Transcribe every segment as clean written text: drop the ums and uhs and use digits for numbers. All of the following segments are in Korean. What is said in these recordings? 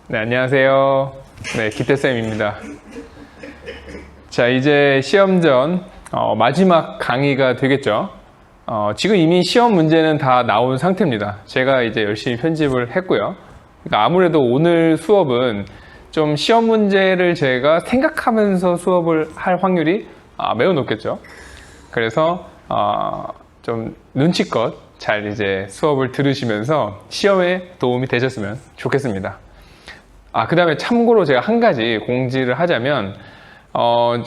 네, 안녕하세요. 네, 기태쌤입니다. 자, 이제 시험 전 마지막 강의가 되겠죠. 지금 이미 시험 문제는 다 나온 상태입니다. 제가 이제 열심히 편집을 했고요. 그러니까 아무래도 오늘 수업은 좀 시험 문제를 제가 생각하면서 수업을 할 확률이 매우 높겠죠. 그래서 좀 눈치껏 잘 이제 수업을 들으시면서 시험에 도움이 되셨으면 좋겠습니다. 그 다음에 참고로 제가 한 가지 공지를 하자면,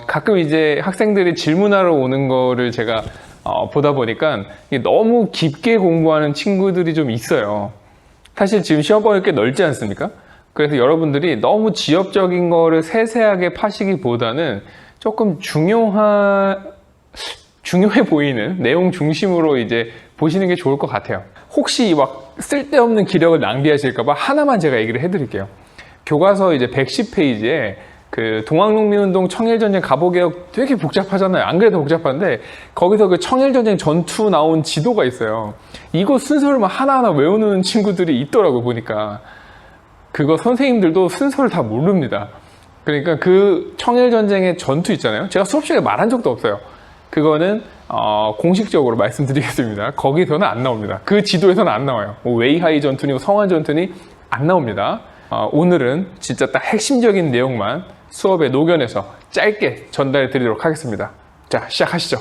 가끔 이제 학생들이 질문하러 오는 거를 제가 보다 보니까 너무 깊게 공부하는 친구들이 좀 있어요. 사실 지금 시험범위 꽤 넓지 않습니까? 그래서 여러분들이 너무 지엽적인 거를 세세하게 파시기보다는 조금 중요해 보이는 내용 중심으로 이제 보시는 게 좋을 것 같아요. 혹시 막 쓸데없는 기력을 낭비하실까봐 하나만 제가 얘기를 해드릴게요. 교과서 이제 110페이지에 그 동학농민운동 청일전쟁 갑오개혁 되게 복잡하잖아요. 안 그래도 복잡한데 거기서 그 청일전쟁 전투 나온 지도가 있어요. 이거 순서를 하나하나 외우는 친구들이 있더라고 보니까. 그거 선생님들도 순서를 다 모릅니다. 그러니까 그 청일전쟁의 전투 있잖아요. 제가 수업 시간에 말한 적도 없어요. 그거는 공식적으로 말씀드리겠습니다. 거기서는 안 나옵니다. 그 지도에서는 안 나와요. 뭐 웨이하이 전투니 성안 전투니 안 나옵니다. 오늘은 진짜 딱 핵심적인 내용만 수업에 녹여내서 짧게 전달해 드리도록 하겠습니다. 자, 시작하시죠.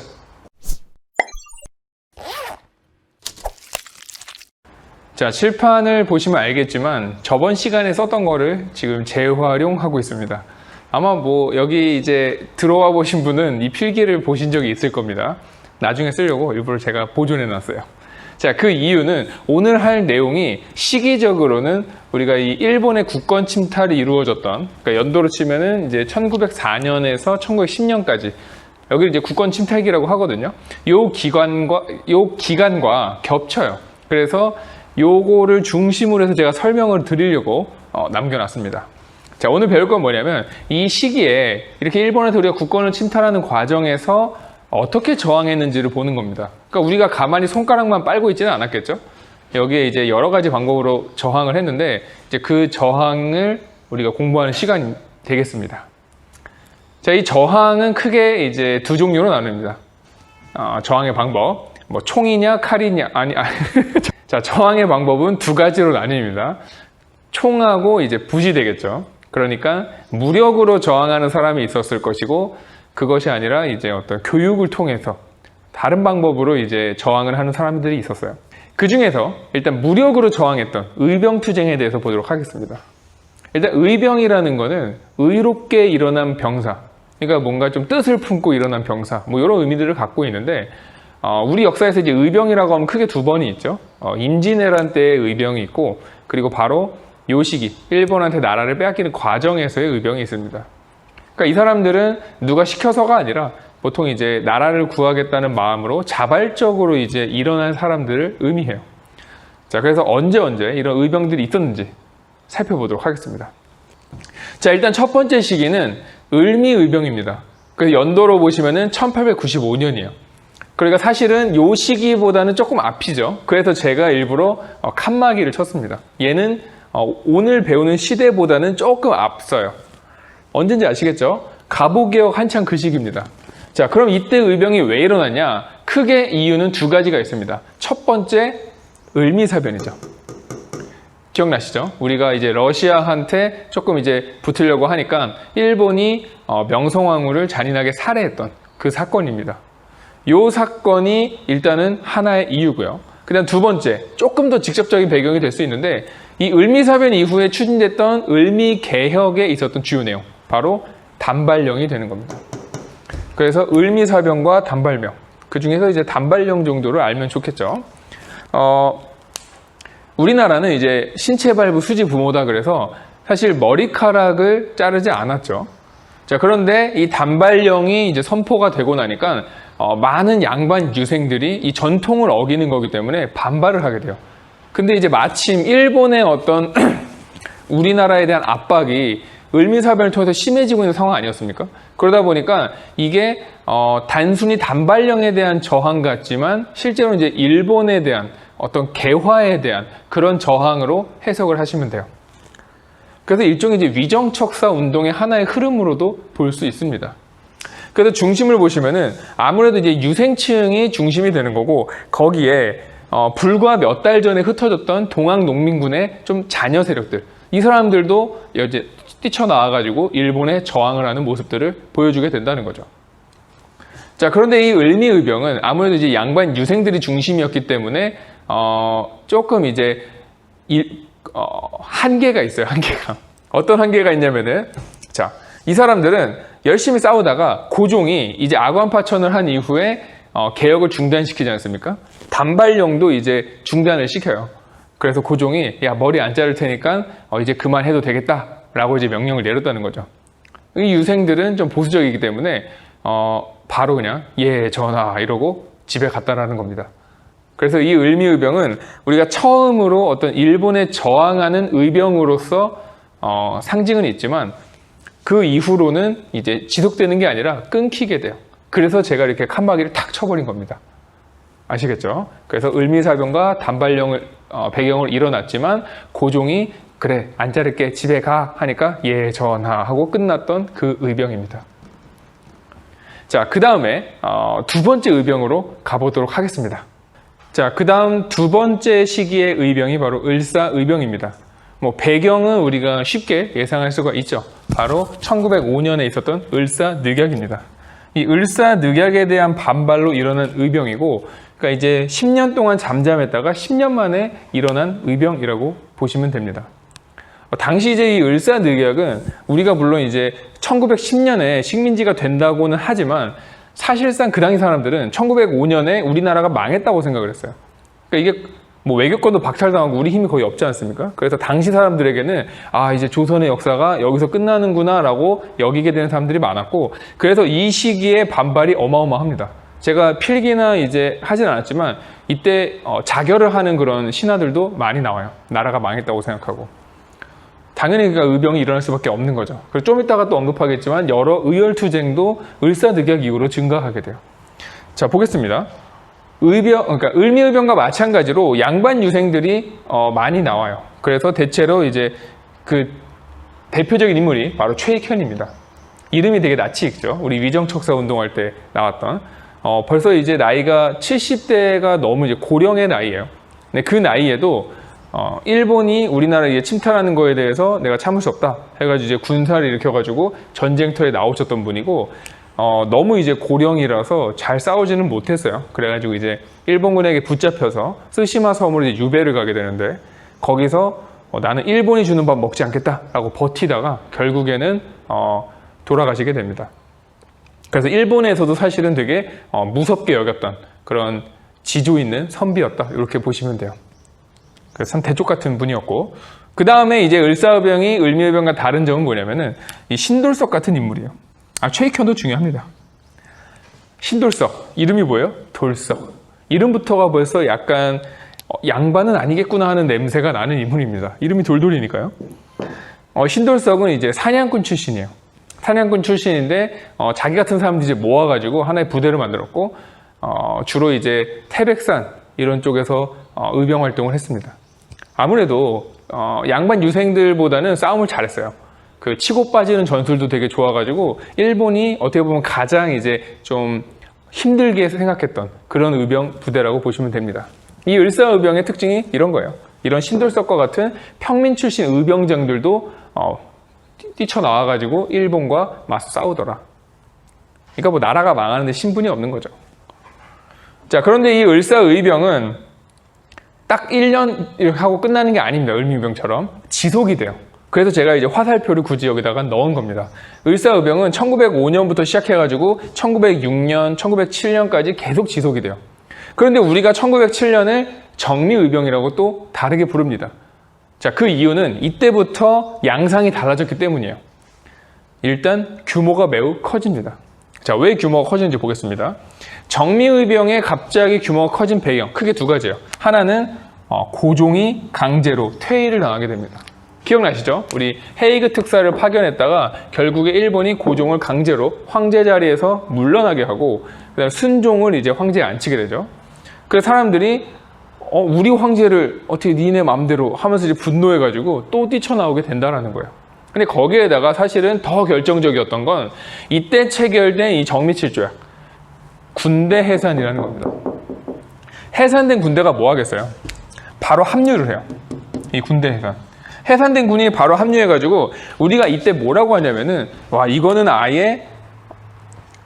자, 칠판을 보시면 알겠지만 저번 시간에 썼던 거를 지금 재활용하고 있습니다. 아마 뭐 여기 이제 들어와 보신 분은 이 필기를 보신 적이 있을 겁니다. 나중에 쓰려고 일부러 제가 보존해 놨어요. 자, 그 이유는 오늘 할 내용이 시기적으로는 우리가 이 일본의 국권 침탈이 이루어졌던, 그러니까 연도로 치면은 이제 1904년에서 1910년까지 여기를 이제 국권 침탈기라고 하거든요. 요 기간과 겹쳐요. 그래서 요거를 중심으로 해서 제가 설명을 드리려고 남겨놨습니다. 자, 오늘 배울 건 뭐냐면 이 시기에 이렇게 일본에서 우리가 국권을 침탈하는 과정에서 어떻게 저항했는지를 보는 겁니다. 그러니까 우리가 가만히 손가락만 빨고 있지는 않았겠죠? 여기에 이제 여러 가지 방법으로 저항을 했는데 이제 그 저항을 우리가 공부하는 시간이 되겠습니다. 자, 이 저항은 크게 이제 두 종류로 나눕니다. 저항의 방법, 뭐 총이냐 칼이냐 자, 저항의 방법은 두 가지로 나뉩니다. 총하고 이제 붓이 되겠죠. 그러니까 무력으로 저항하는 사람이 있었을 것이고 그것이 아니라 이제 어떤 교육을 통해서 다른 방법으로 이제 저항을 하는 사람들이 있었어요. 그 중에서 일단 무력으로 저항했던 의병투쟁에 대해서 보도록 하겠습니다. 일단 의병이라는 거는 의롭게 일어난 병사, 그러니까 뭔가 좀 뜻을 품고 일어난 병사, 뭐 이런 의미들을 갖고 있는데 우리 역사에서 이제 의병이라고 하면 크게 두 번이 있죠. 임진왜란 때의 의병이 있고, 그리고 바로 요 시기 일본한테 나라를 빼앗기는 과정에서의 의병이 있습니다. 그러니까 이 사람들은 누가 시켜서가 아니라 보통 이제 나라를 구하겠다는 마음으로 자발적으로 이제 일어난 사람들을 의미해요. 자, 그래서 언제 이런 의병들이 있었는지 살펴보도록 하겠습니다. 자, 일단 첫 번째 시기는 을미의병입니다. 그래서 연도로 보시면은 1895년이에요. 그러니까 사실은 요 시기보다는 조금 앞이죠. 그래서 제가 일부러 칸막이를 쳤습니다. 얘는 오늘 배우는 시대보다는 조금 앞서요. 언젠지 아시겠죠? 갑오개혁 한창 그 시기입니다. 자, 그럼 이때 의병이 왜 일어났냐? 크게 이유는 두 가지가 있습니다. 첫 번째, 을미사변이죠. 기억나시죠? 우리가 이제 러시아한테 조금 이제 붙으려고 하니까 일본이 명성황후를 잔인하게 살해했던 그 사건입니다. 요 사건이 일단은 하나의 이유고요. 그 다음 두 번째, 조금 더 직접적인 배경이 될 수 있는데 이 을미사변 이후에 추진됐던 을미개혁에 있었던 주요 내용, 바로 단발령이 되는 겁니다. 그래서 을미사변과 단발령, 그 중에서 이제 단발령 정도를 알면 좋겠죠. 우리나라는 이제 신체발부 수지 부모다 그래서 사실 머리카락을 자르지 않았죠. 자, 그런데 이 단발령이 이제 선포가 되고 나니까 많은 양반 유생들이 이 전통을 어기는 거기 때문에 반발을 하게 돼요. 근데 이제 마침 일본의 어떤 우리나라에 대한 압박이 을미사변을 통해서 심해지고 있는 상황 아니었습니까? 그러다 보니까 이게 단순히 단발령에 대한 저항 같지만 실제로 이제 일본에 대한 어떤 개화에 대한 그런 저항으로 해석을 하시면 돼요. 그래서 일종의 이제 위정척사 운동의 하나의 흐름으로도 볼 수 있습니다. 그래서 중심을 보시면은 아무래도 이제 유생층이 중심이 되는 거고, 거기에 불과 몇 달 전에 흩어졌던 동학 농민군의 좀 자녀 세력들, 이 사람들도 이제 뛰쳐나와가지고 일본에 저항을 하는 모습들을 보여주게 된다는 거죠. 자, 그런데 이 을미의병은 아무래도 이제 양반 유생들이 중심이었기 때문에 조금 이제 한계가 있어요. 한계가. 어떤 한계가 있냐면은, 자, 이 사람들은 열심히 싸우다가 고종이 이제 아관파천을 한 이후에 개혁을 중단시키지 않습니까? 단발령도 이제 중단을 시켜요. 그래서 고종이 야, 머리 안 자를 테니까 이제 그만해도 되겠다라고 이제 명령을 내렸다는 거죠. 이 유생들은 좀 보수적이기 때문에 바로 그냥 예 전하 이러고 집에 갔다라는 겁니다. 그래서 이 을미의병은 우리가 처음으로 어떤 일본에 저항하는 의병으로서 상징은 있지만, 그 이후로는 이제 지속되는 게 아니라 끊기게 돼요. 그래서 제가 이렇게 칸막이를 탁 쳐버린 겁니다. 아시겠죠? 그래서 을미사병과 단발령을 배경으로 일어났지만, 고종이 그래 안 자를게 집에 가 하니까 예 전하 하고 끝났던 그 의병입니다. 자, 그 다음에 두 번째 의병으로 가보도록 하겠습니다. 자, 그 다음 두 번째 시기의 의병이 바로 을사의병입니다. 뭐 배경은 우리가 쉽게 예상할 수가 있죠. 바로 1905년에 있었던 을사늑약입니다. 이 을사늑약에 대한 반발로 일어난 의병이고, 그러니까 이제 10년 동안 잠잠했다가 10년 만에 일어난 의병이라고 보시면 됩니다. 당시 이제 이 을사늑약은 우리가 물론 이제 1910년에 식민지가 된다고는 하지만, 사실상 그 당시 사람들은 1905년에 우리나라가 망했다고 생각을 했어요. 그러니까 이게 뭐 외교권도 박탈당하고 우리 힘이 거의 없지 않습니까? 그래서 당시 사람들에게는 이제 조선의 역사가 여기서 끝나는구나 라고 여기게 되는 사람들이 많았고, 그래서 이 시기에 반발이 어마어마합니다. 제가 필기나 이제 하진 않았지만 이때 자결을 하는 그런 신하들도 많이 나와요. 나라가 망했다고 생각하고. 당연히 그러니까 의병이 일어날 수밖에 없는 거죠. 그리고 좀 이따가 또 언급하겠지만 여러 의열투쟁도 을사늑약 이후로 증가하게 돼요. 자, 보겠습니다. 그러니까 을미의병과 마찬가지로 양반 유생들이 많이 나와요. 그래서 대체로 이제 그 대표적인 인물이 바로 최익현입니다. 이름이 되게 낯이 익죠. 우리 위정척사 운동할 때 나왔던. 벌써 이제 나이가 70대가 너무 이제 고령의 나이예요. 근데 그 나이에도 일본이 우리나라에 침탈하는 거에 대해서 내가 참을 수 없다 해가지고 이제 군사를 일으켜가지고 전쟁터에 나오셨던 분이고, 너무 이제 고령이라서 잘 싸우지는 못했어요. 그래가지고 이제 일본군에게 붙잡혀서 쓰시마 섬으로 이제 유배를 가게 되는데, 거기서 나는 일본이 주는 밥 먹지 않겠다라고 버티다가 결국에는 돌아가시게 됩니다. 그래서 일본에서도 사실은 되게 무섭게 여겼던 그런 지조 있는 선비였다, 이렇게 보시면 돼요. 그래서 참 대쪽 같은 분이었고, 그 다음에 이제 을사의병이 을미의병과 다른 점은 뭐냐면은 이 신돌석 같은 인물이에요. 최익현도 중요합니다. 신돌석, 이름이 뭐예요? 돌석. 이름부터가 벌써 약간 양반은 아니겠구나 하는 냄새가 나는 인물입니다. 이름이 돌돌이니까요. 신돌석은 이제 사냥꾼 출신이에요. 사냥꾼 출신인데 자기 같은 사람들이 이제 모아가지고 하나의 부대를 만들었고, 주로 이제 태백산 이런 쪽에서 의병 활동을 했습니다. 아무래도 양반 유생들보다는 싸움을 잘했어요. 그 치고 빠지는 전술도 되게 좋아가지고 일본이 어떻게 보면 가장 이제 좀 힘들게 생각했던 그런 의병 부대라고 보시면 됩니다. 이 을사의병의 특징이 이런 거예요. 이런 신돌석과 같은 평민 출신 의병장들도 뛰쳐나와가지고 일본과 맞서 싸우더라. 그러니까 뭐 나라가 망하는데 신분이 없는 거죠. 자, 그런데 이 을사의병은 딱 1년 이렇게 하고 끝나는 게 아닙니다. 을미의병처럼 지속이 돼요. 그래서 제가 이제 화살표를 굳이 여기다가 넣은 겁니다. 을사의병은 1905년부터 시작해가지고 1906년, 1907년까지 계속 지속이 돼요. 그런데 우리가 1907년을 정리의병이라고 또 다르게 부릅니다. 자, 그 이유는 이때부터 양상이 달라졌기 때문이에요. 일단 규모가 매우 커집니다. 자, 왜 규모가 커지는지 보겠습니다. 정미의병의 갑자기 규모가 커진 배경, 크게 두 가지예요. 하나는 고종이 강제로 퇴위를 당하게 됩니다. 기억나시죠? 우리 헤이그 특사를 파견했다가 결국에 일본이 고종을 강제로 황제 자리에서 물러나게 하고, 그다음에 순종을 이제 황제에 앉히게 되죠. 그래서 사람들이 우리 황제를 어떻게 니네 마음대로 하면서 이제 분노해가지고 또 뛰쳐나오게 된다는 거예요. 근데 거기에다가 사실은 더 결정적이었던 건 이때 체결된 이 정미칠조약, 군대 해산이라는 겁니다. 해산된 군대가 뭐 하겠어요? 바로 합류를 해요. 이 군대 해산. 해산된 군이 바로 합류해가지고 우리가 이때 뭐라고 하냐면은 와, 이거는 아예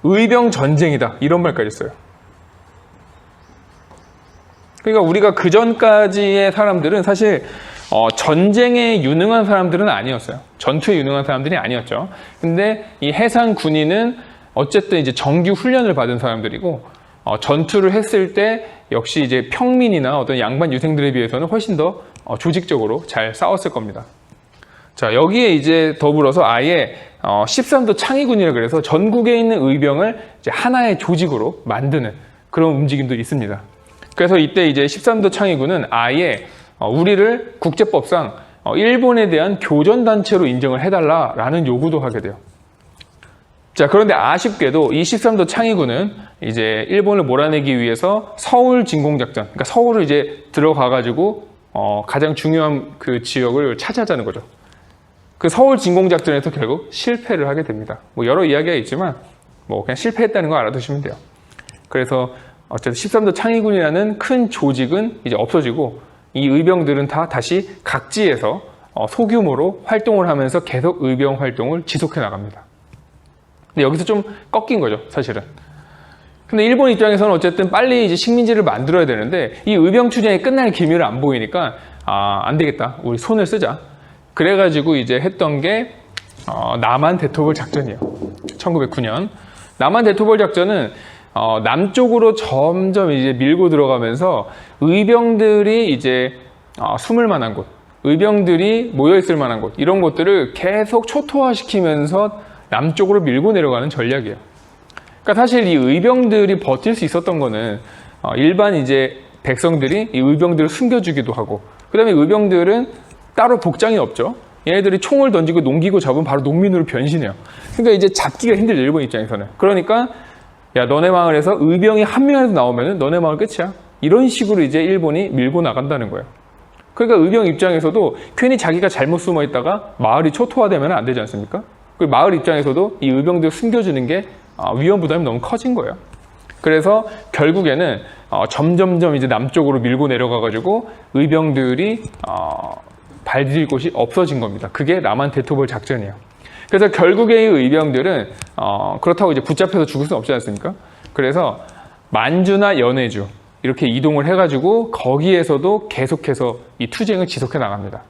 의병 전쟁이다, 이런 말까지 써요. 그러니까 우리가 그 전까지의 사람들은 사실 전쟁에 유능한 사람들은 아니었어요. 전투에 유능한 사람들이 아니었죠. 근데 이 해상 군인은 어쨌든 이제 정규 훈련을 받은 사람들이고, 전투를 했을 때 역시 이제 평민이나 어떤 양반 유생들에 비해서는 훨씬 더 조직적으로 잘 싸웠을 겁니다. 자, 여기에 이제 더불어서 아예 13도 창의군이라 그래서 전국에 있는 의병을 이제 하나의 조직으로 만드는 그런 움직임도 있습니다. 그래서 이때 이제 13도 창의군은 아예 우리를 국제법상 일본에 대한 교전단체로 인정을 해달라라는 요구도 하게 돼요. 자, 그런데 아쉽게도 이 13도 창의군은 이제 일본을 몰아내기 위해서 서울 진공작전, 그러니까 서울을 이제 들어가가지고 가장 중요한 그 지역을 차지하자는 거죠. 그 서울 진공작전에서 결국 실패를 하게 됩니다. 뭐 여러 이야기가 있지만 뭐 그냥 실패했다는 거 알아두시면 돼요. 그래서 어쨌든 13도 창의군이라는 큰 조직은 이제 없어지고 이 의병들은 다 다시 각지에서 소규모로 활동을 하면서 계속 의병 활동을 지속해 나갑니다. 근데 여기서 좀 꺾인 거죠, 사실은. 근데 일본 입장에서는 어쨌든 빨리 이제 식민지를 만들어야 되는데 이 의병 추진이 끝날 기미를 안 보이니까 안 되겠다, 우리 손을 쓰자. 그래가지고 이제 했던 게 남한 대토벌 작전이에요. 1909년 남한 대토벌 작전은 남쪽으로 점점 이제 밀고 들어가면서 의병들이 이제 숨을 만한 곳, 의병들이 모여 있을 만한 곳, 이런 곳들을 계속 초토화시키면서 남쪽으로 밀고 내려가는 전략이에요. 그러니까 사실 이 의병들이 버틸 수 있었던 거는 일반 이제 백성들이 이 의병들을 숨겨주기도 하고, 그 다음에 의병들은 따로 복장이 없죠. 얘네들이 총을 던지고 농기구 잡으면 바로 농민으로 변신해요. 그러니까 이제 잡기가 힘들죠, 일본 입장에서는. 그러니까 야, 너네 마을에서 의병이 한 명이라도 나오면 너네 마을 끝이야, 이런 식으로 이제 일본이 밀고 나간다는 거예요. 그러니까 의병 입장에서도 괜히 자기가 잘못 숨어 있다가 마을이 초토화되면 안 되지 않습니까? 그리고 마을 입장에서도 이 의병들 숨겨주는 게 위험 부담이 너무 커진 거예요. 그래서 결국에는 점점점 이제 남쪽으로 밀고 내려가가지고 의병들이 발디딜 곳이 없어진 겁니다. 그게 남한 대토벌 작전이에요. 그래서 결국에 이 의병들은 그렇다고 이제 붙잡혀서 죽을 수는 없지 않습니까? 그래서 만주나 연해주 이렇게 이동을 해가지고 거기에서도 계속해서 이 투쟁을 지속해 나갑니다.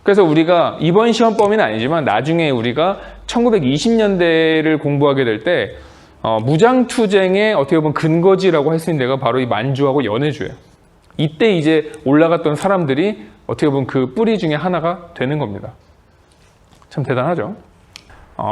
그래서 우리가 이번 시험 범위는 아니지만 나중에 우리가 1920년대를 공부하게 될 때 무장투쟁의 어떻게 보면 근거지라고 할 수 있는 데가 바로 이 만주하고 연해주예요. 이때 이제 올라갔던 사람들이 어떻게 보면 그 뿌리 중에 하나가 되는 겁니다. 참 대단하죠.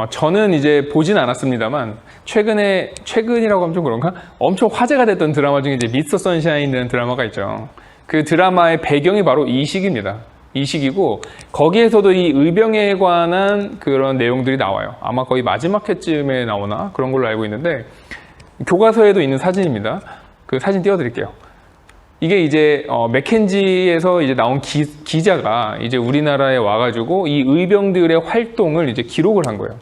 저는 이제 보진 않았습니다만 최근이라고 하면 좀 그런가? 엄청 화제가 됐던 드라마 중에 이제 미스터 선샤인이라는 드라마가 있죠. 그 드라마의 배경이 바로 이 시기입니다. 이 시기고 거기에서도 이 의병에 관한 그런 내용들이 나와요. 아마 거의 마지막 회쯤에 나오나 그런 걸로 알고 있는데 교과서에도 있는 사진입니다. 그 사진 띄워드릴게요. 이게 이제 맥켄지에서 이제 나온 기자가 이제 우리나라에 와가지고 이 의병들의 활동을 이제 기록을 한 거예요.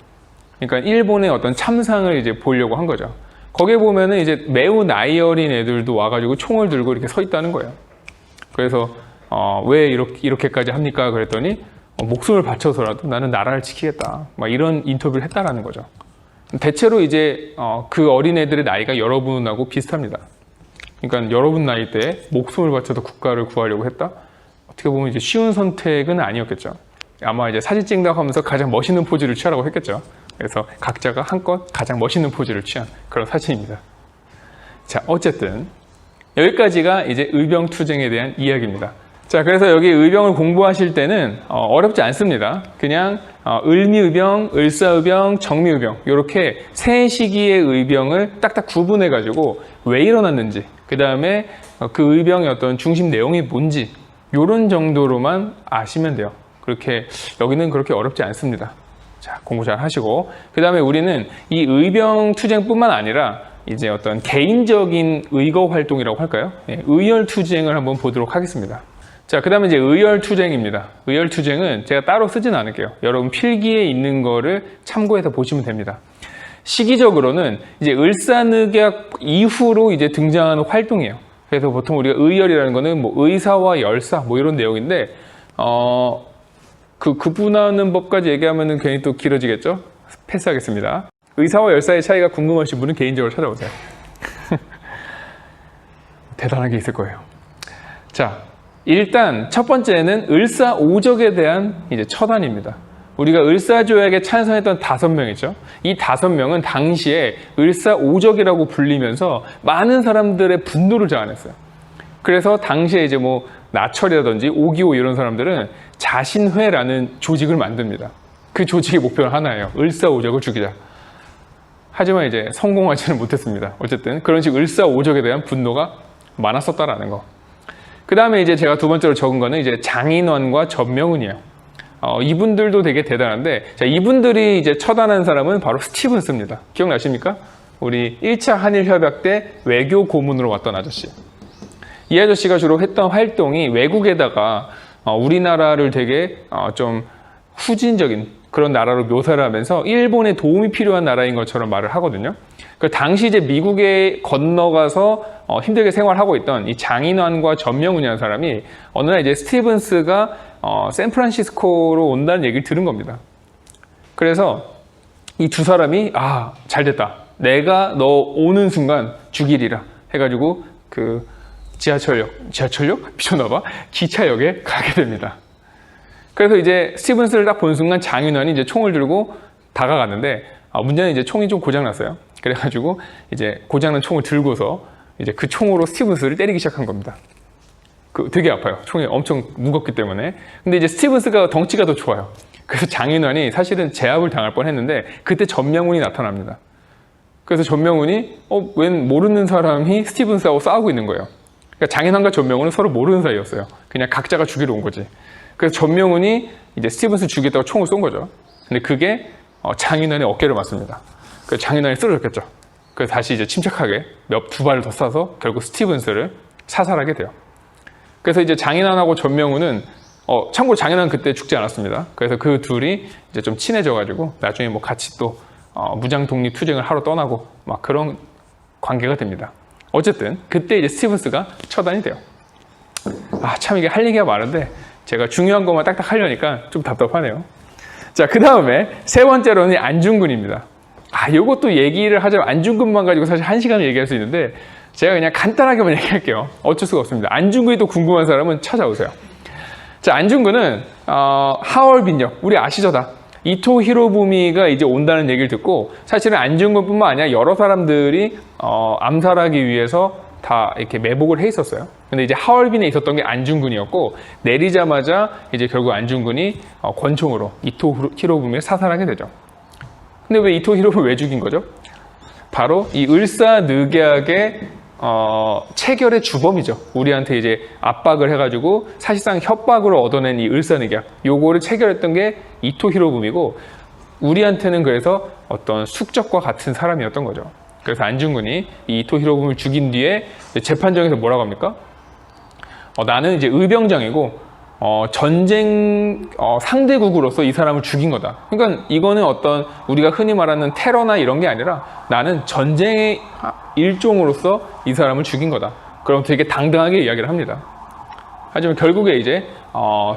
그러니까 일본의 어떤 참상을 이제 보려고 한 거죠. 거기에 보면은 이제 매우 나이 어린 애들도 와가지고 총을 들고 이렇게 서 있다는 거예요. 그래서 왜 이렇게까지 합니까? 그랬더니 목숨을 바쳐서라도 나는 나라를 지키겠다, 막 이런 인터뷰를 했다라는 거죠. 대체로 이제 그 어린 애들의 나이가 여러분하고 비슷합니다. 그러니까 여러분 나이 때 목숨을 바쳐서 국가를 구하려고 했다? 어떻게 보면 이제 쉬운 선택은 아니었겠죠. 아마 이제 사진 찍는다고 하면서 가장 멋있는 포즈를 취하라고 했겠죠. 그래서 각자가 한껏 가장 멋있는 포즈를 취한 그런 사진입니다. 자, 어쨌든 여기까지가 이제 의병 투쟁에 대한 이야기입니다. 자, 그래서 여기 의병을 공부하실 때는 어렵지 않습니다. 그냥 을미의병, 을사의병, 정미의병 이렇게 세 시기의 의병을 딱딱 구분해 가지고 왜 일어났는지, 그 다음에 그 의병의 어떤 중심 내용이 뭔지 이런 정도로만 아시면 돼요. 그렇게 여기는 그렇게 어렵지 않습니다. 자, 공부 잘 하시고, 그 다음에 우리는 이 의병 투쟁뿐만 아니라 이제 어떤 개인적인 의거 활동이라고 할까요? 의열 투쟁을 한번 보도록 하겠습니다. 자, 그 다음에 이제 의열투쟁입니다. 의열투쟁은 제가 따로 쓰진 않을게요. 여러분 필기에 있는 거를 참고해서 보시면 됩니다. 시기적으로는 이제 을사늑약 이후로 이제 등장하는 활동이에요. 그래서 보통 우리가 의열이라는 거는 뭐 의사와 열사 뭐 이런 내용인데, 그 구분하는 법까지 얘기하면은 괜히 또 길어지겠죠? 패스하겠습니다. 의사와 열사의 차이가 궁금하신 분은 개인적으로 찾아보세요. 대단한 게 있을 거예요. 자, 일단 첫 번째는 을사오적에 대한 이제 처단입니다. 우리가 을사조약에 찬성했던 5명이죠. 이 5명은 당시에 을사오적이라고 불리면서 많은 사람들의 분노를 자아냈어요. 그래서 당시에 이제 뭐 나철이라든지 오기오 이런 사람들은 자신회라는 조직을 만듭니다. 그 조직의 목표는 하나예요. 을사오적을 죽이자. 하지만 이제 성공하지는 못했습니다. 어쨌든 그런 식 을사오적에 대한 분노가 많았었다라는 거. 그 다음에 이제 제가 두 번째로 적은 거는 이제 장인환과 전명훈이에요. 이분들도 되게 대단한데, 자, 이분들이 이제 처단한 사람은 바로 스티븐스입니다. 기억나십니까? 우리 1차 한일협약 때 외교 고문으로 왔던 아저씨. 이 아저씨가 주로 했던 활동이 외국에다가 우리나라를 되게 좀 후진적인 그런 나라로 묘사를 하면서 일본에 도움이 필요한 나라인 것처럼 말을 하거든요. 그 당시 이제 미국에 건너가서 힘들게 생활하고 있던 이 장인환과 전명훈이라는 사람이 어느 날 이제 스티븐스가 샌프란시스코로 온다는 얘기를 들은 겁니다. 그래서 이 두 사람이 잘 됐다. 내가 너 오는 순간 죽이리라 해가지고 그 지하철역? 미쳤나봐. 기차역에 가게 됩니다. 그래서 이제 스티븐스를 딱 본 순간 장인환이 이제 총을 들고 다가갔는데, 문제는 이제 총이 좀 고장났어요. 그래가지고 이제 고장난 총을 들고서 이제 그 총으로 스티븐스를 때리기 시작한 겁니다. 되게 아파요. 총이 엄청 무겁기 때문에. 근데 이제 스티븐스가 덩치가 더 좋아요. 그래서 장인환이 사실은 제압을 당할 뻔했는데 그때 전명훈이 나타납니다. 그래서 전명훈이 웬 모르는 사람이 스티븐스하고 싸우고 있는 거예요. 그러니까 장인환과 전명훈은 서로 모르는 사이였어요. 그냥 각자가 죽이러 온 거지. 그래서 전명훈이 이제 스티븐스 죽이겠다고 총을 쏜 거죠. 근데 그게 장인환의 어깨를 맞습니다. 그래서 장인환이 쓰러졌겠죠. 그래서 다시 이제 침착하게 두 발을 더 쏴서 결국 스티븐스를 사살하게 돼요. 그래서 이제 장인환하고 전명훈은 참고로 장인환은 그때 죽지 않았습니다. 그래서 그 둘이 이제 좀 친해져가지고 나중에 뭐 같이 또 무장 독립 투쟁을 하러 떠나고 막 그런 관계가 됩니다. 어쨌든 그때 이제 스티븐스가 처단이 돼요. 참 이게 할 얘기가 많은데 제가 중요한 것만 딱딱 하려니까 좀 답답하네요. 자, 그 다음에 세 번째로는 안중근입니다. 요것도 얘기를 하자면 안중근만 가지고 사실 1시간을 얘기할 수 있는데 제가 그냥 간단하게만 얘기할게요. 어쩔 수가 없습니다. 안중근이 또 궁금한 사람은 찾아오세요. 자, 안중근은 하얼빈역, 우리 아시죠 다? 이토 히로부미가 이제 온다는 얘기를 듣고 사실은 안중근뿐만 아니라 여러 사람들이 암살하기 위해서 다 이렇게 매복을 해 있었어요. 근데 이제 하얼빈에 있었던 게 안중근이었고 내리자마자 이제 결국 안중근이 권총으로 이토 히로부미를 사살하게 되죠. 근데 왜 이토 히로부미를 왜 죽인 거죠? 바로 이 을사늑약의 체결의 주범이죠. 우리한테 이제 압박을 해가지고 사실상 협박으로 얻어낸 이 을사늑약, 요거를 체결했던 게 이토 히로부미고 우리한테는 그래서 어떤 숙적과 같은 사람이었던 거죠. 그래서 안중근이 이 이토 히로부미를 죽인 뒤에 재판정에서 뭐라고 합니까? 나는 이제 의병장이고 전쟁 상대국으로서 이 사람을 죽인 거다. 그러니까 이거는 어떤 우리가 흔히 말하는 테러나 이런 게 아니라 나는 전쟁의 일종으로서 이 사람을 죽인 거다. 그럼 되게 당당하게 이야기를 합니다. 하지만 결국에 이제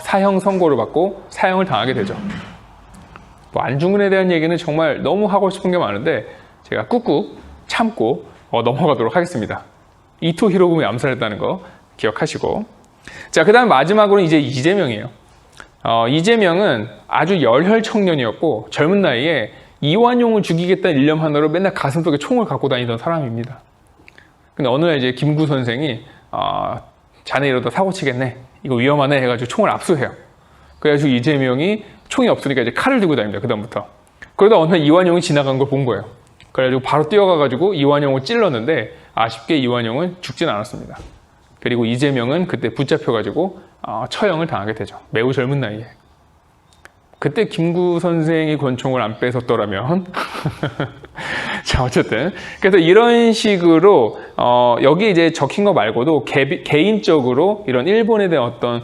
사형 선고를 받고 사형을 당하게 되죠. 뭐 안중근에 대한 얘기는 정말 너무 하고 싶은 게 많은데 제가 꾹꾹 참고 넘어가도록 하겠습니다. 이토 히로부미 암살했다는 거 기억하시고, 자, 그 다음 마지막으로 이제 이재명이에요. 이재명은 아주 열혈 청년이었고 젊은 나이에 이완용을 죽이겠다는 일념 하나로 맨날 가슴속에 총을 갖고 다니던 사람입니다. 근데 어느 날 이제 김구 선생이 자네 이러다 사고 치겠네, 이거 위험하네 해가지고 총을 압수해요. 그래가지고 이재명이 총이 없으니까 이제 칼을 들고 다닙니다. 그 다음부터. 그러다 어느 날 이완용이 지나간 걸 본 거예요. 그래가지고 바로 뛰어가가지고 이완용을 찔렀는데 아쉽게 이완용은 죽진 않았습니다. 그리고 이재명은 그때 붙잡혀가지고 처형을 당하게 되죠. 매우 젊은 나이에. 그때 김구 선생이 권총을 안 뺏었더라면 자, 어쨌든 그래서 이런 식으로 여기 이제 적힌 거 말고도 개인적으로 이런 일본에 대한 어떤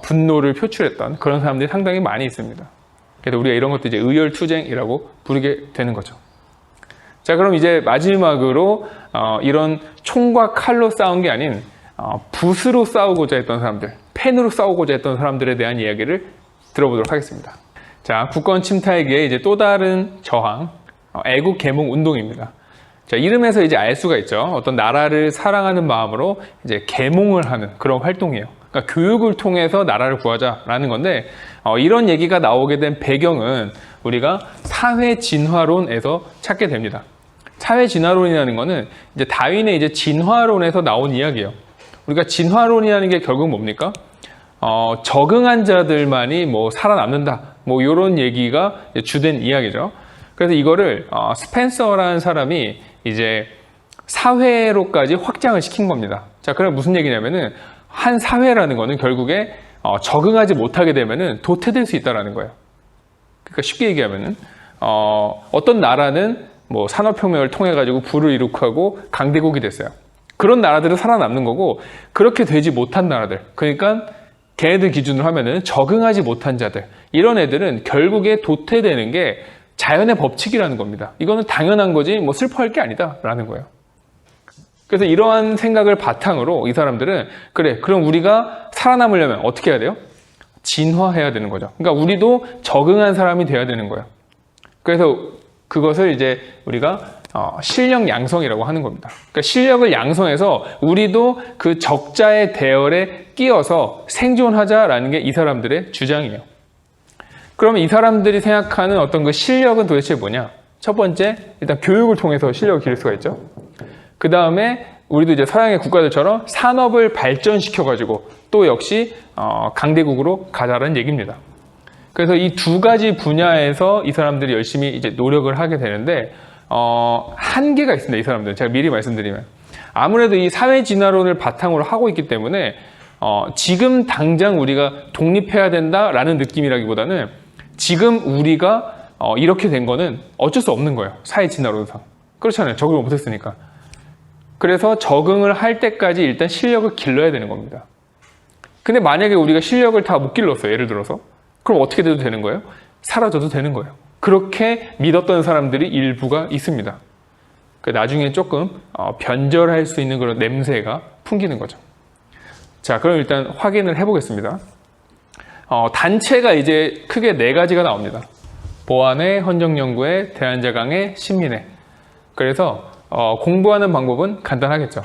분노를 표출했던 그런 사람들이 상당히 많이 있습니다. 그래서 우리가 이런 것도 이제 의열투쟁이라고 부르게 되는 거죠. 자, 그럼 이제 마지막으로 이런 총과 칼로 싸운 게 아닌 붓으로 싸우고자 했던 사람들, 펜으로 싸우고자 했던 사람들에 대한 이야기를 들어보도록 하겠습니다. 자, 국권 침탈기의 이제 또 다른 저항, 애국 계몽 운동입니다. 자, 이름에서 이제 알 수가 있죠. 어떤 나라를 사랑하는 마음으로 이제 계몽을 하는 그런 활동이에요. 그러니까 교육을 통해서 나라를 구하자라는 건데, 이런 얘기가 나오게 된 배경은 우리가 사회 진화론에서 찾게 됩니다. 사회 진화론이라는 거는 이제 다윈의 이제 진화론에서 나온 이야기예요. 우리가 진화론이라는 게 결국 뭡니까? 적응한 자들만이 뭐 살아남는다. 뭐 이런 얘기가 주된 이야기죠. 그래서 이거를 스펜서라는 사람이 이제 사회로까지 확장을 시킨 겁니다. 자, 그럼 무슨 얘기냐면은 한 사회라는 거는 결국에 적응하지 못하게 되면은 도태될 수 있다라는 거예요. 그러니까 쉽게 얘기하면은 어떤 나라는 뭐 산업혁명을 통해 가지고 부를 일으키고 강대국이 됐어요. 그런 나라들은 살아남는 거고, 그렇게 되지 못한 나라들, 그러니까 걔네들 기준으로 하면은 적응하지 못한 자들, 이런 애들은 결국에 도태되는 게 자연의 법칙이라는 겁니다. 이거는 당연한 거지 뭐 슬퍼할 게 아니다라는 거예요. 그래서 이러한 생각을 바탕으로 이 사람들은 그래, 그럼 우리가 살아남으려면 어떻게 해야 돼요? 진화해야 되는 거죠. 그러니까 우리도 적응한 사람이 돼야 되는 거예요. 그래서 그것을 이제 우리가 실력 양성이라고 하는 겁니다. 그러니까 실력을 양성해서 우리도 그 적자의 대열에 끼어서 생존하자라는 게 이 사람들의 주장이에요. 그러면 이 사람들이 생각하는 어떤 그 실력은 도대체 뭐냐? 첫 번째, 일단 교육을 통해서 실력을 기를 수가 있죠. 그 다음에 우리도 이제 서양의 국가들처럼 산업을 발전시켜가지고 또 역시 강대국으로 가자라는 얘기입니다. 그래서 이 두 가지 분야에서 이 사람들이 열심히 이제 노력을 하게 되는데, 한계가 있습니다. 이 사람들은. 제가 미리 말씀드리면. 아무래도 이 사회 진화론을 바탕으로 하고 있기 때문에, 지금 당장 우리가 독립해야 된다라는 느낌이라기보다는 지금 우리가 이렇게 된 거는 어쩔 수 없는 거예요. 사회 진화론상. 그렇잖아요. 적응을 못했으니까. 그래서 적응을 할 때까지 일단 실력을 길러야 되는 겁니다. 근데 만약에 우리가 실력을 다 못 길렀어요. 예를 들어서. 그럼 어떻게 돼도 되는 거예요? 사라져도 되는 거예요. 그렇게 믿었던 사람들이 일부가 있습니다. 나중에 조금 변절할 수 있는 그런 냄새가 풍기는 거죠. 자, 그럼 일단 확인을 해보겠습니다. 단체가 이제 크게 4가지가 나옵니다. 보안회, 헌정연구회, 대한제강회, 신민회. 그래서 공부하는 방법은 간단하겠죠.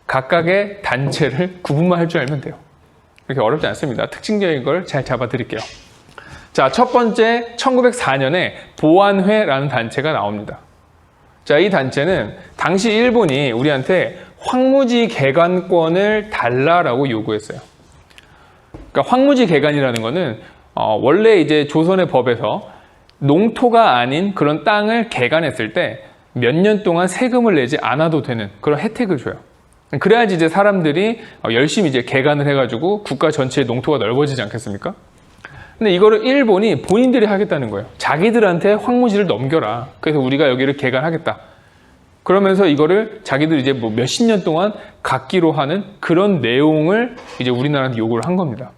각각의 단체를 구분만 할 줄 알면 돼요. 그렇게 어렵지 않습니다. 특징적인 걸 잘 잡아드릴게요. 자, 첫 번째 1904년에 보안회라는 단체가 나옵니다. 자, 이 단체는 당시 일본이 우리한테 황무지 개간권을 달라라고 요구했어요. 그러니까 황무지 개간이라는 거는 원래 이제 조선의 법에서 농토가 아닌 그런 땅을 개간했을 때 몇 년 동안 세금을 내지 않아도 되는 그런 혜택을 줘요. 그래야지 이제 사람들이 열심히 이제 개간을 해가지고 국가 전체의 농토가 넓어지지 않겠습니까? 근데 이거를 일본이 본인들이 하겠다는 거예요. 자기들한테 황무지를 넘겨라. 그래서 우리가 여기를 개간하겠다. 그러면서 이거를 자기들 이제 뭐 몇십 년 동안 갖기로 하는 그런 내용을 이제 우리나라한테 요구를 한 겁니다.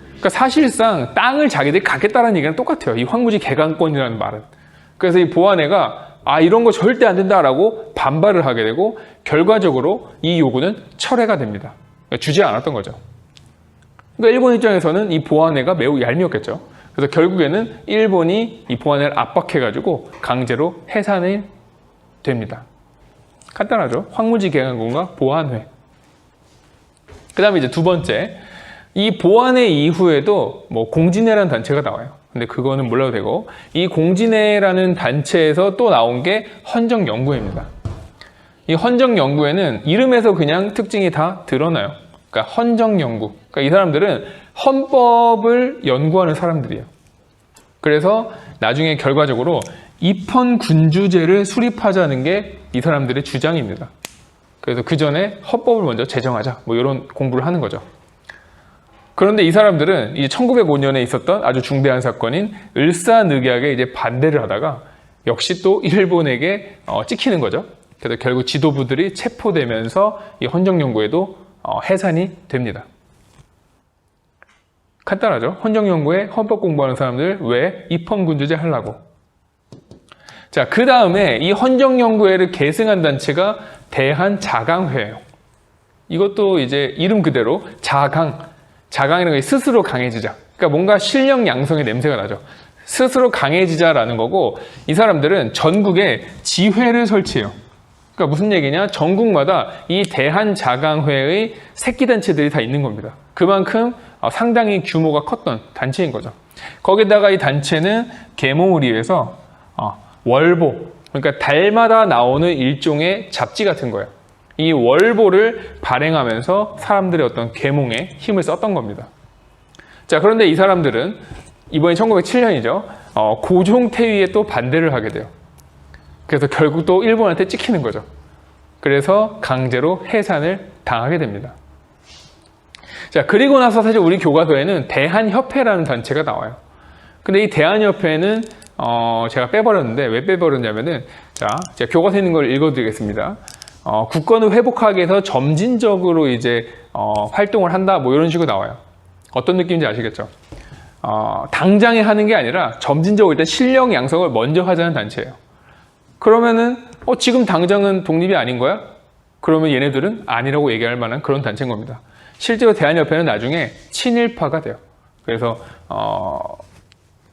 그러니까 사실상 땅을 자기들이 갖겠다는 얘기랑 똑같아요. 이 황무지 개간권이라는 말은. 그래서 이 보안회가 이런 거 절대 안 된다라고 반발을 하게 되고 결과적으로 이 요구는 철회가 됩니다. 그러니까 주지 않았던 거죠. 그러니까 일본 입장에서는 이 보안회가 매우 얄미웠겠죠. 그래서 결국에는 일본이 이 보안회를 압박해가지고 강제로 해산이 됩니다. 간단하죠. 황무지 개간권과 보안회. 그 다음에 이제 두 번째, 이 보안회 이후에도 뭐 공진회라는 단체가 나와요. 근데 그거는 몰라도 되고, 이 공진회라는 단체에서 또 나온 게 헌정연구회입니다. 이 헌정연구회는 이름에서 그냥 특징이 다 드러나요. 그러니까 헌정연구. 그러니까 이 사람들은 헌법을 연구하는 사람들이에요. 그래서 나중에 결과적으로 입헌군주제를 수립하자는 게 이 사람들의 주장입니다. 그래서 그 전에 헌법을 먼저 제정하자. 뭐 이런 공부를 하는 거죠. 그런데 이 사람들은 이제 1905년에 있었던 아주 중대한 사건인 을사늑약에 이제 반대를 하다가 역시 또 일본에게 찍히는 거죠. 그래서 결국 지도부들이 체포되면서 이 헌정연구회도 해산이 됩니다. 간단하죠. 헌정연구회 헌법 공부하는 사람들 왜 입헌군주제 하려고. 자, 그 다음에 이 헌정연구회를 계승한 단체가 대한자강회예요. 이것도 이제 이름 그대로 자강이라는 게 스스로 강해지자. 그러니까 뭔가 실력 양성의 냄새가 나죠. 스스로 강해지자라는 거고, 이 사람들은 전국에 지회를 설치해요. 그러니까 무슨 얘기냐? 전국마다 이 대한자강회의 새끼 단체들이 다 있는 겁니다. 그만큼 상당히 규모가 컸던 단체인 거죠. 거기다가 이 단체는 계몽을 위해서 월보, 그러니까 달마다 나오는 일종의 잡지 같은 거예요. 이 월보를 발행하면서 사람들의 어떤 계몽에 힘을 썼던 겁니다. 자, 그런데 이 사람들은 이번에 1907년이죠. 고종태위에 또 반대를 하게 돼요. 그래서 결국 또 일본한테 찍히는 거죠. 그래서 강제로 해산을 당하게 됩니다. 자, 그리고 나서 사실 우리 교과서에는 대한협회라는 단체가 나와요. 근데 이 대한협회는 제가 빼버렸는데, 왜 빼버렸냐면은, 자, 제가 교과서에 있는 걸 읽어드리겠습니다. 국권을 회복하기 위해서 점진적으로 이제 활동을 한다, 뭐 이런 식으로 나와요. 어떤 느낌인지 아시겠죠? 당장에 하는 게 아니라 점진적으로 일단 실력 양성을 먼저 하자는 단체예요. 그러면은 지금 당장은 독립이 아닌 거야? 그러면 얘네들은 아니라고 얘기할 만한 그런 단체인 겁니다. 실제로 대한협회는 나중에 친일파가 돼요. 그래서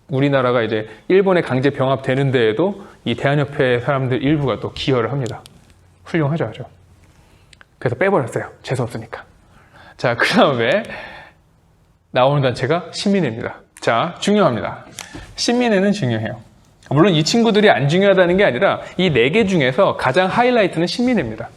우리나라가 이제 일본에 강제 병합되는 데에도 이 대한협회 사람들 일부가 또 기여를 합니다. 훌륭하죠, 아주. 그래서 빼버렸어요. 재수없으니까. 자, 그 다음에 나오는 단체가 신민회입니다. 자, 중요합니다. 신민회는 중요해요. 물론 이 친구들이 안 중요하다는 게 아니라 이 4개 중에서 가장 하이라이트는 신민회입니다.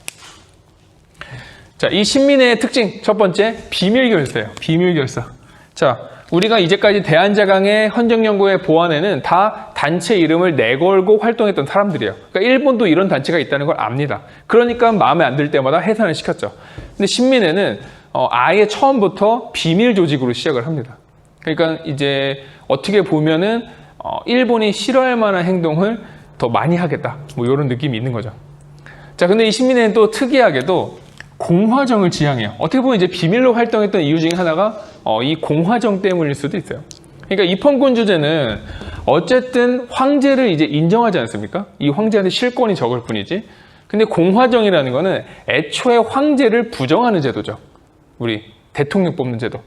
자, 이 신민회의 특징 첫 번째, 비밀결사예요. 비밀결사. 자, 우리가 이제까지 대한자강회 헌정연구회 보안에는 다 단체 이름을 내걸고 활동했던 사람들이에요. 그러니까 일본도 이런 단체가 있다는 걸 압니다. 그러니까 마음에 안 들 때마다 해산을 시켰죠. 근데 신민회는 아예 처음부터 비밀 조직으로 시작을 합니다. 그러니까 이제 어떻게 보면은 일본이 싫어할 만한 행동을 더 많이 하겠다, 뭐 이런 느낌이 있는 거죠. 자, 근데 이 신민회는 또 특이하게도 공화정을 지향해요. 어떻게 보면 이제 비밀로 활동했던 이유 중에 하나가 이 공화정 때문일 수도 있어요. 그러니까 입헌군 주제는 어쨌든 황제를 이제 인정하지 않습니까? 이 황제한테 실권이 적을 뿐이지. 근데 공화정이라는 거는 애초에 황제를 부정하는 제도죠. 우리 대통령 뽑는 제도.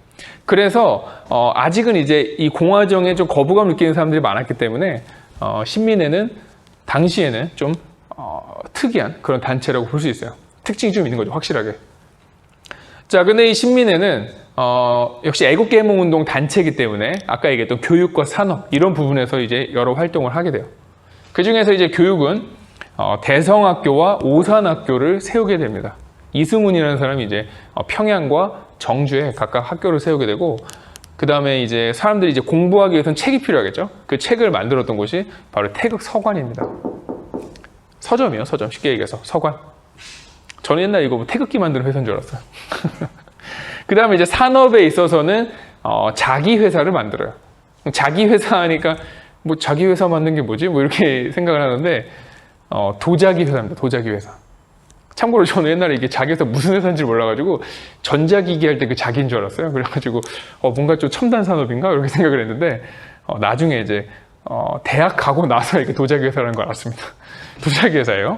그래서 아직은 이제 이 공화정에 좀 거부감 느끼는 사람들이 많았기 때문에 신민회는 당시에는 좀 특이한 그런 단체라고 볼 수 있어요. 특징이 좀 있는 거죠, 확실하게. 자, 근데 이 신민회는 역시 애국계몽운동 단체이기 때문에 아까 얘기했던 교육과 산업 이런 부분에서 이제 여러 활동을 하게 돼요. 그 중에서 이제 교육은 대성학교와 오산학교를 세우게 됩니다. 이승훈이라는 사람이 이제 평양과 정주에 각각 학교를 세우게 되고, 그 다음에 이제 사람들이 이제 공부하기 위해서는 책이 필요하겠죠. 그 책을 만들었던 곳이 바로 태극서관입니다. 서점이요, 서점. 쉽게 얘기해서 서관. 저는 옛날에 이거 태극기 만드는 회사인 줄 알았어요. 그 다음에 이제 산업에 있어서는 자기 회사를 만들어요. 자기 회사 하니까 뭐 자기 회사 만든 게 뭐지? 뭐 이렇게 생각을 하는데 도자기 회사입니다. 도자기 회사. 참고로 저는 옛날에 이게 자기 회사 무슨 회사인지 몰라가지고 전자기기 할 때 그 자기인 줄 알았어요. 그래가지고 뭔가 좀 첨단 산업인가? 이렇게 생각을 했는데 나중에 이제 대학 가고 나서 이렇게 도자기 회사라는 걸 알았습니다. 도자기 회사예요.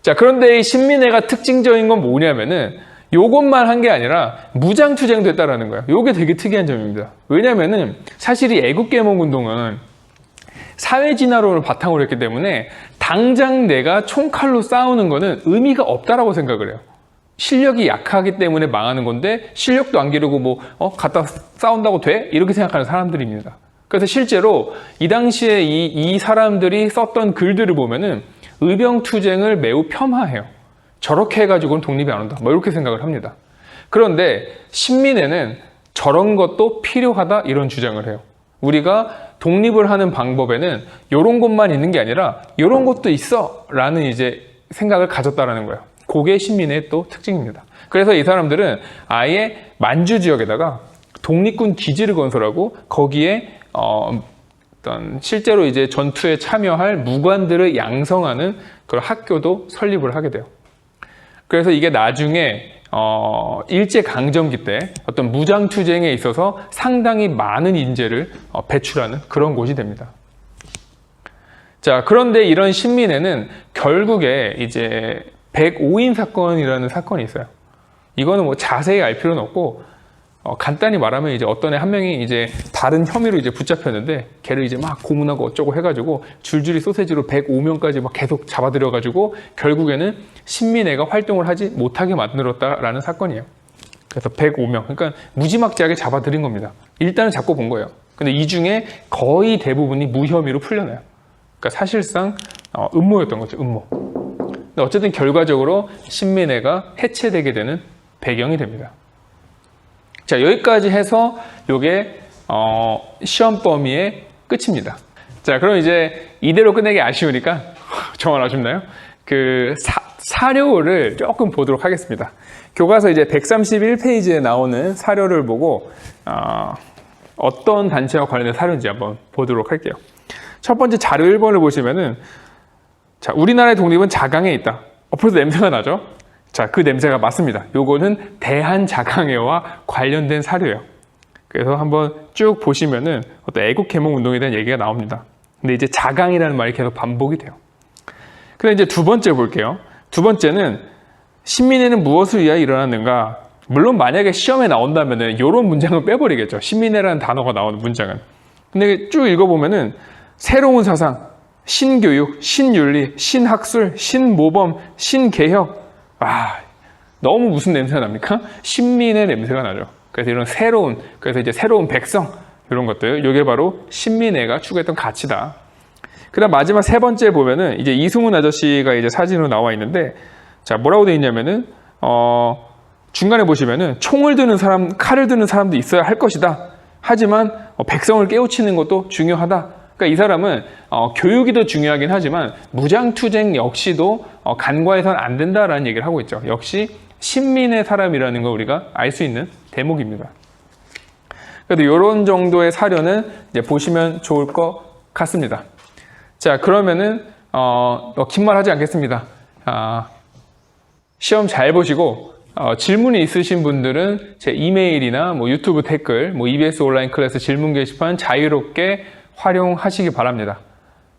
자, 그런데 이 신민회가 특징적인 건 뭐냐면은 요것만 한 게 아니라 무장투쟁도 했다라는 거예요. 요게 되게 특이한 점입니다. 왜냐면은 사실 이 애국계몽운동은 사회진화론을 바탕으로 했기 때문에 당장 내가 총칼로 싸우는 거는 의미가 없다라고 생각을 해요. 실력이 약하기 때문에 망하는 건데 실력도 안 기르고 뭐 갖다 싸운다고 돼? 이렇게 생각하는 사람들입니다. 그래서 실제로 이 당시에 이 사람들이 썼던 글들을 보면은 의병투쟁을 매우 폄하해요. 저렇게 해가지고는 독립이 안 온다, 뭐 이렇게 생각을 합니다. 그런데 신민회는 저런 것도 필요하다 이런 주장을 해요. 우리가 독립을 하는 방법에는 이런 것만 있는 게 아니라 이런 것도 있어 라는 이제 생각을 가졌다라는 거예요. 그게 신민회의 또 특징입니다. 그래서 이 사람들은 아예 만주 지역에다가 독립군 기지를 건설하고 거기에 어떤 실제로 이제 전투에 참여할 무관들을 양성하는 그런 학교도 설립을 하게 돼요. 그래서 이게 나중에 일제강점기 때 어떤 무장투쟁에 있어서 상당히 많은 인재를 배출하는 그런 곳이 됩니다. 자, 그런데 이런 신민회는 결국에 이제 105인 사건이라는 사건이 있어요. 이거는 뭐 자세히 알 필요는 없고, 간단히 말하면 이제 어떤 애 한 명이 이제 다른 혐의로 이제 붙잡혔는데, 걔를 이제 막 고문하고 어쩌고 해가지고 줄줄이 소세지로 105명까지 막 계속 잡아들여가지고 결국에는 신민회가 활동을 하지 못하게 만들었다라는 사건이에요. 그래서 105명, 그러니까 무지막지하게 잡아들인 겁니다. 일단은 잡고 본 거예요. 근데 이 중에 거의 대부분이 무혐의로 풀려나요. 그러니까 사실상 음모였던 거죠, 음모. 근데 어쨌든 결과적으로 신민회가 해체되게 되는 배경이 됩니다. 자, 여기까지 해서 이게 시험 범위의 끝입니다. 자, 그럼 이제 이대로 끝내기 아쉬우니까 정말 아쉽나요? 그 사료를 조금 보도록 하겠습니다. 교과서 이제 131페이지에 나오는 사료를 보고 어떤 단체와 관련된 사료인지 한번 보도록 할게요. 첫 번째 자료 1번을 보시면은, 자, 우리나라의 독립은 자강에 있다. 벌써 냄새가 나죠? 자, 그 냄새가 맞습니다. 요거는 대한자강회와 관련된 사료예요. 그래서 한번 쭉 보시면은 어떤 애국개몽 운동에 대한 얘기가 나옵니다. 근데 이제 자강이라는 말이 계속 반복이 돼요. 그럼 이제 두 번째 볼게요. 두 번째는 신민회는 무엇을 위하여 일어났는가? 물론 만약에 시험에 나온다면은 이런 문장은 빼버리겠죠. 신민회라는 단어가 나오는 문장은. 근데 쭉 읽어보면은 새로운 사상, 신교육, 신윤리, 신학술, 신모범, 신개혁. 너무 무슨 냄새가 납니까? 신민의 냄새가 나죠. 그래서 이런 그래서 이제 새로운 백성, 이런 것들, 이게 바로 신민회가 추구했던 가치다. 그 다음 마지막 세 번째 보면은 이제 이승훈 아저씨가 이제 사진으로 나와 있는데, 자, 뭐라고 되어 있냐면은, 중간에 보시면은 총을 드는 사람, 칼을 드는 사람도 있어야 할 것이다. 하지만 백성을 깨우치는 것도 중요하다. 그러니까 이 사람은 교육이 더 중요하긴 하지만 무장투쟁 역시도 간과해서는 안 된다라는 얘기를 하고 있죠. 역시 신민의 사람이라는 걸 우리가 알 수 있는 대목입니다. 그래도 이런 정도의 사료는 이제 보시면 좋을 것 같습니다. 자, 그러면은 긴 말 하지 않겠습니다. 시험 잘 보시고 질문이 있으신 분들은 제 이메일이나 뭐 유튜브 댓글, 뭐 EBS 온라인 클래스 질문 게시판 자유롭게 활용하시기 바랍니다.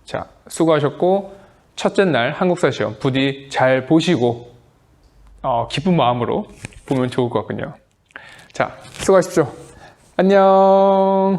자, 수고하셨고, 첫째 날 한국사 시험 부디 잘 보시고 기쁜 마음으로 보면 좋을 것 같군요. 자, 수고하십시오. 안녕.